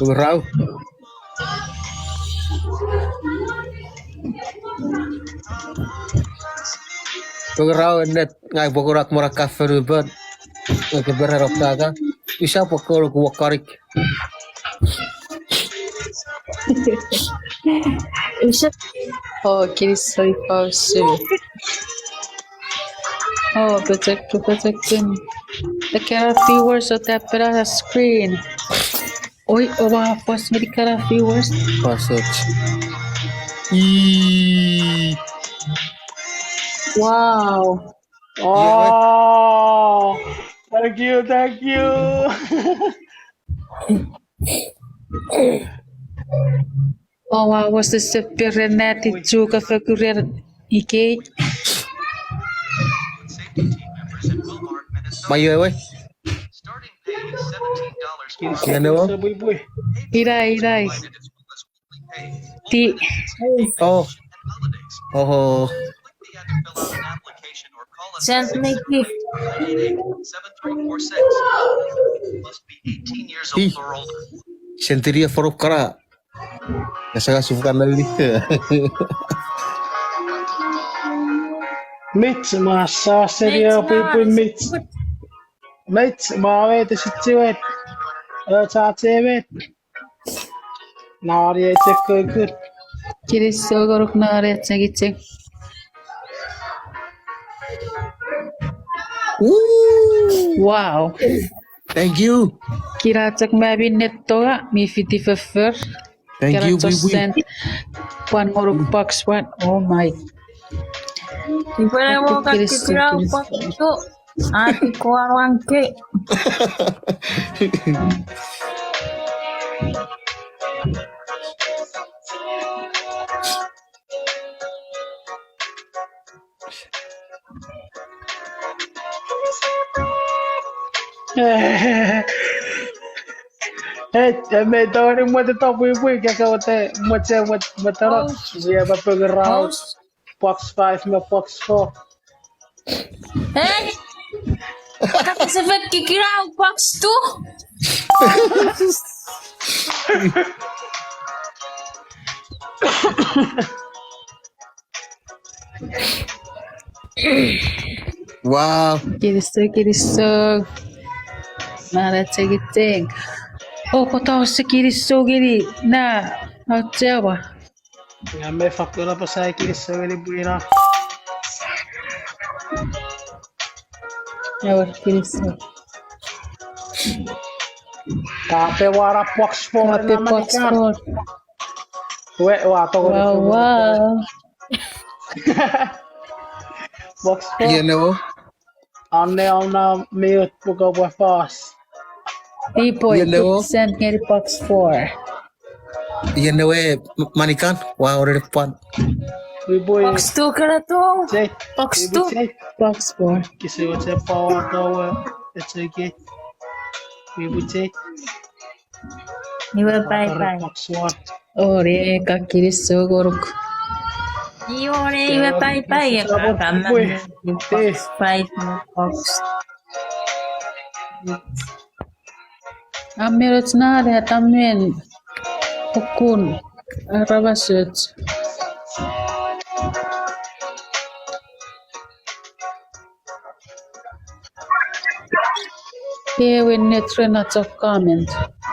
Rau. Rau net ngai bokorak morak kafe rubet. Ngai berharap taga. Bisa pokok gua karik. Oh, Kiriso ipausu. Oh, protecting. The cara viewers o tap the screen. Oi, wow, post me the cara viewers. Passage. Wow. Oh, thank you. Oh, wow, was the serenity juga figurer Ike. Mayu we. Yan mo? Irai. Ti. Oh. Oh. Send me gift. Sentiria forup kara. Nasa subukan lagi. Mitch, massa seria pui Mitch. Mitch, maave te sitsuet. Chatsevet. Naari check good. Kiriso gorok na ret sagicek. Wow. Thank you. Kira cek mabin netto mi 55. Thank you, sent one gorok box one. Oh my. Igual mo kakitira pa ito. Ati ko arwangke. Me tawari mo te top pui kya ka wote mo taro. We have a program. Box 5 na box 4. Eh? Kapag sa vet kikira ang box 2. Wow. Kiriso. Nara sagicek. Oh, kota sa kiriso gini na. Hautsewa. Nga me faktura pa sa kiris sa wali buina. Yawa kiriso. Kape wara box 4 Kape naman box ikan. 4. Wato ko. Wow. Box 4. Yan mo? Anne na mute puka pa fast. Tipo, Yan daw. send ngeri box 4. Yan na we. Manikan. Wow, rin pan. We boy. Box 2 ka na to. Check. Box 2. Box 4. Kasi what's a power to it's okay. We would check. Iwa bye. Box 1. Ore kakiriso gorok. Iwa bye. Ya kakaman. Box 5 mo box. Amirot na rin tamen. Hukun. Arabasut. Here we need to comment.